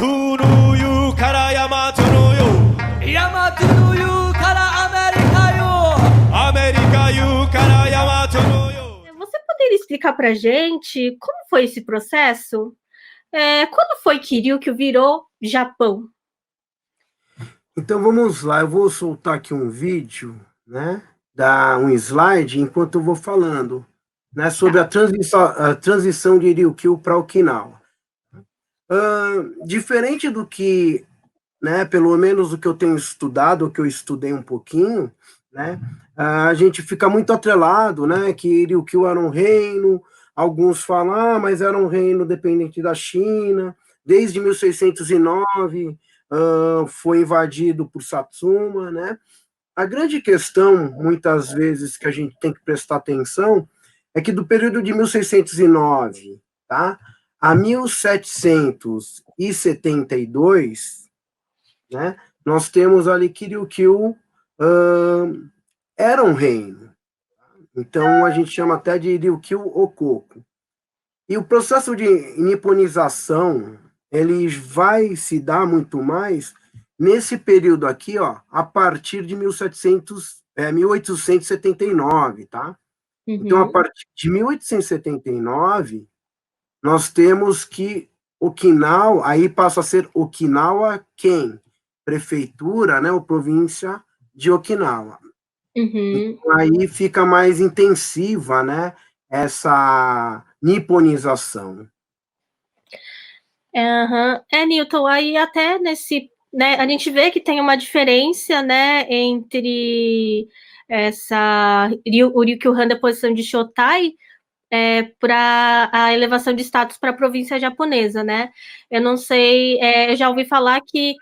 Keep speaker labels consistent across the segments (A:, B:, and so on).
A: no yu kara Yamato no yo.
B: Yamato no yu kara América yo.
A: América yu kara Yamato no yo.
C: Você poderia explicar pra gente como foi esse processo? Quando foi que Ryukyu virou Japão?
D: Então vamos lá, eu vou soltar aqui um vídeo, né? Dar um slide enquanto eu vou falando, né? Sobre a transição de Ryukyu para Okinawa. Diferente do que, né? Pelo menos do que eu tenho estudado, ou que eu estudei um pouquinho, né? A gente fica muito atrelado, né? Que Ryukyu era um reino. Alguns falam, mas era um reino dependente da China. Desde 1609 foi invadido por Satsuma, né? A grande questão, muitas vezes, que a gente tem que prestar atenção é que do período de 1609, tá, a 1772, né, nós temos ali que Ryukyu era um reino. Então, a gente chama até de Ryukyu Okoku. E o processo de niponização, ele vai se dar muito mais nesse período aqui, ó, a partir de 1879, tá? Uhum. Então, a partir de 1879, nós temos que Okinawa, aí passa a ser Okinawa Ken, prefeitura, né, ou província de Okinawa.
C: Uhum.
D: Então, aí fica mais intensiva, né, essa niponização.
C: Newton, aí até nesse, né, a gente vê que tem uma diferença, né, entre o Ryukyu Han da posição de Shotai para a elevação de status para a província japonesa, né? Eu não sei, eu já ouvi falar que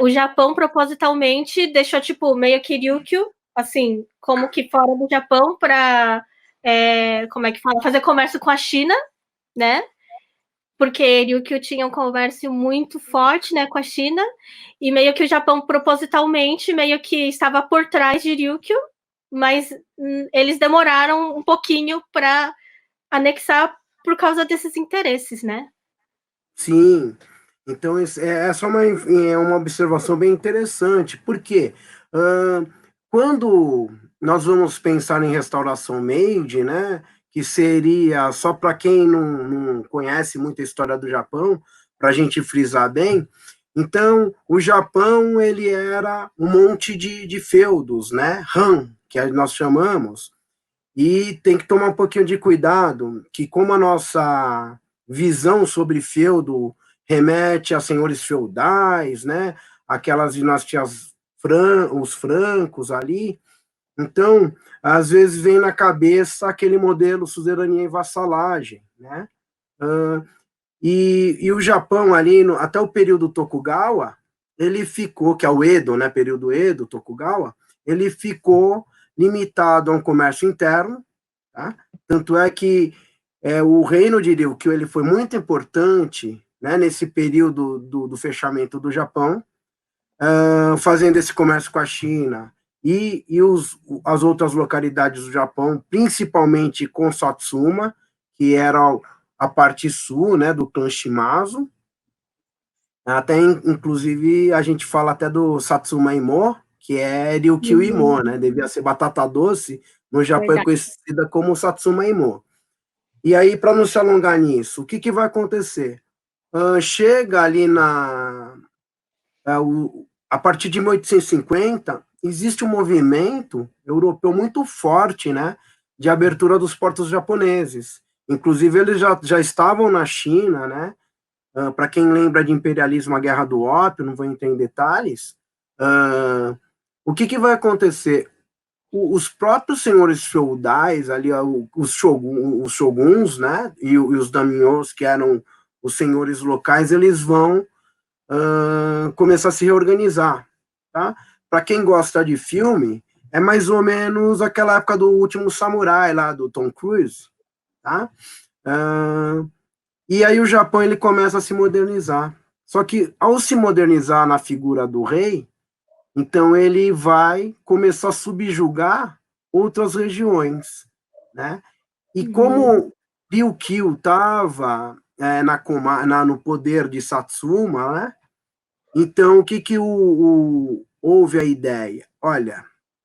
C: o Japão propositalmente deixou, tipo, meio que Ryukyu, assim, como que fora do Japão para, como é que fala, fazer comércio com a China, né? Porque Ryukyu tinha um comércio muito forte, né, com a China, e meio que o Japão propositalmente meio que estava por trás de Ryukyu, mas eles demoraram um pouquinho para anexar por causa desses interesses, né?
D: Sim, então essa é uma observação bem interessante, porque quando nós vamos pensar em restauração Meiji, né, que seria, só para quem não conhece muito a história do Japão, para a gente frisar bem, então o Japão ele era um monte de feudos, né, Han, que nós chamamos, e tem que tomar um pouquinho de cuidado, que como a nossa visão sobre feudo remete a senhores feudais, né, aquelas dinastias os francos ali, então, às vezes vem na cabeça aquele modelo suzerania e vassalagem, né? E o Japão ali, até o período Tokugawa, ele ficou, que é o Edo, né, período Edo, Tokugawa, ele ficou limitado a um comércio interno, tá? Tanto é que o reino de Ryukyu, ele foi muito importante, né, nesse período do fechamento do Japão, fazendo esse comércio com a China, e as outras localidades do Japão, principalmente com Satsuma, que era a parte sul, né, do clã Shimazu. Até, inclusive, a gente fala até do Satsuma Imo, que é Ryukyu Imo, né, devia ser batata doce, no Japão é conhecida como Satsuma Imo. E aí, para não se alongar nisso, o que vai acontecer? Chega ali a partir de 1850, existe um movimento europeu muito forte, né, de abertura dos portos japoneses. Inclusive, eles já estavam na China, né? Para quem lembra de imperialismo, a Guerra do Ópio, não vou entrar em detalhes. O que vai acontecer? Os próprios senhores feudais, ali, os shoguns, né, e os daimyos, que eram os senhores locais, eles vão começar a se reorganizar, tá? Para quem gosta de filme, é mais ou menos aquela época do Último Samurai, lá do Tom Cruise, tá? E aí o Japão ele começa a se modernizar. Só que ao se modernizar na figura do rei, então ele vai começar a subjugar outras regiões, né? E como Ryukyu estava no poder de Satsuma, né? Então, o que houve a ideia? Olha,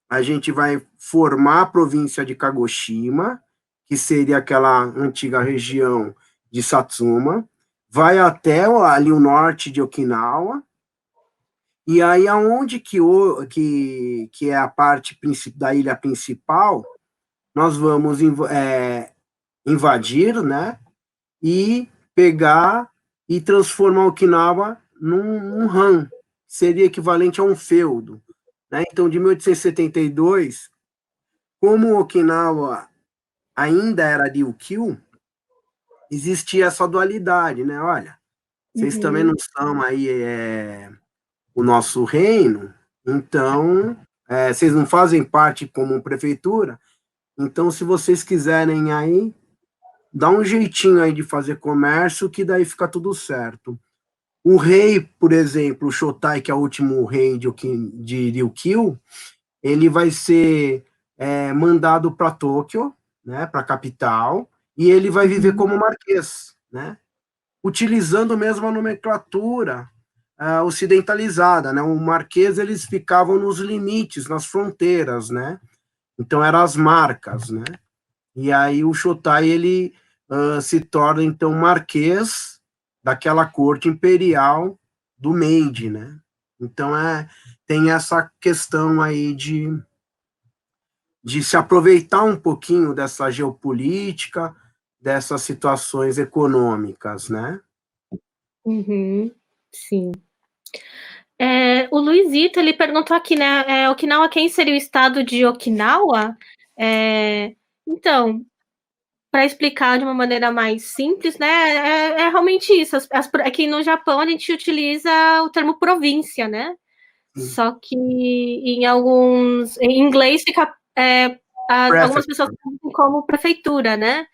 D: a gente vai formar a província de Kagoshima, que seria aquela antiga região de Satsuma, vai até ali o norte de Okinawa, e aí aonde que é a parte da ilha principal, nós vamos invadir, né, e pegar e transformar Okinawa num Han, seria equivalente a um feudo, né? Então, de 1872, como Okinawa ainda era Ryukyu, existia essa dualidade, né? Olha, vocês também não são aí o nosso reino, então vocês não fazem parte como prefeitura, então se vocês quiserem aí, dá um jeitinho aí de fazer comércio, que daí fica tudo certo. O rei, por exemplo, o Shotai, que é o último rei de Ryukyu, ele vai ser mandado para Tóquio, né, para a capital, e ele vai viver como marquês, né, utilizando mesmo a nomenclatura ocidentalizada, né, o marquês, eles ficavam nos limites, nas fronteiras, né, então eram as marcas, né, e aí o Shotai, ele se torna, então, marquês daquela corte imperial do Meiji, né? Então, tem essa questão aí de se aproveitar um pouquinho dessa geopolítica, dessas situações econômicas, né?
C: Sim. O Luizito, ele perguntou aqui, né, Okinawa, quem seria o estado de Okinawa? Então, para explicar de uma maneira mais simples, né, é realmente isso. Aqui no Japão a gente utiliza o termo província, né? Só que em inglês fica algumas pessoas pensam como prefeitura, né?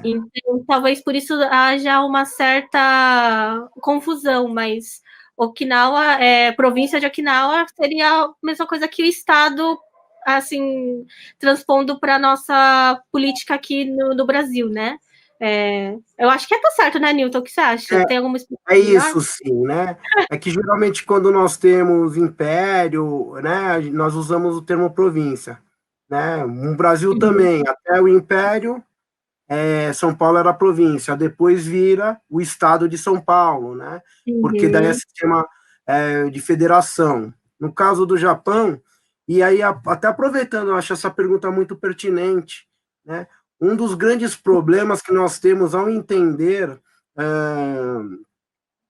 C: Então, talvez por isso haja uma certa confusão, mas Okinawa, província de Okinawa, seria a mesma coisa que o estado, assim, transpondo para a nossa política aqui no Brasil, né? Eu acho que tá certo, né, Newton? O que você acha? Tem alguma explicação
D: isso, sim, né? É que geralmente quando nós temos império, né, nós usamos o termo província, né? No Brasil também, até o império, São Paulo era província, depois vira o estado de São Paulo, né? Porque daí é sistema de federação. No caso do Japão, e aí até aproveitando, eu acho essa pergunta muito pertinente, né? Um dos grandes problemas que nós temos ao entender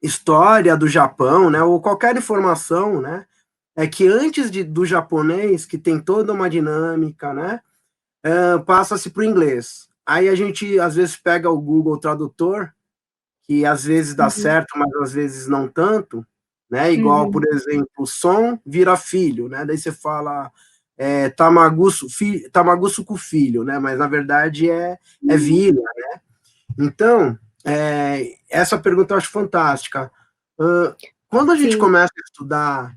D: história do Japão, né, ou qualquer informação, né, é que antes do japonês, que tem toda uma dinâmica, né, passa-se para o inglês. Aí a gente, às vezes, pega o Google Tradutor, que às vezes dá certo, mas às vezes não tanto, né, igual, por exemplo, som vira filho, né, daí você fala Tamagusso com filho, né, mas na verdade é vila, né. Então, essa pergunta eu acho fantástica. Quando a gente começa a estudar,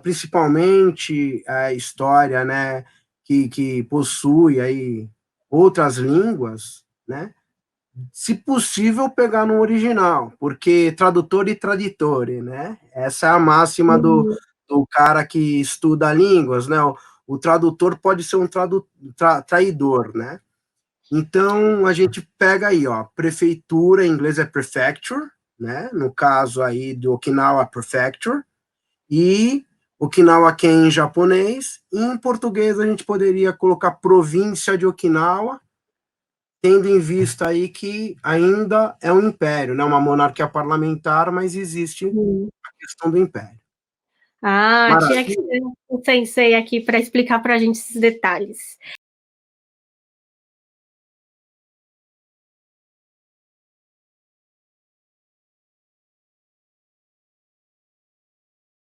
D: principalmente a história, né, que possui aí outras línguas, né, se possível pegar no original, porque tradutor e traditore, né, essa é a máxima do cara que estuda línguas, né, o tradutor pode ser um traidor, né. Então, a gente pega aí, ó, prefeitura, em inglês é prefecture, né, no caso aí do Okinawa Prefecture, e Okinawa Ken em japonês, e em português a gente poderia colocar província de Okinawa, tendo em vista aí que ainda é um império, né, uma monarquia parlamentar, mas existe a questão do império.
C: Tinha que ser um sensei aqui para explicar para a gente esses detalhes.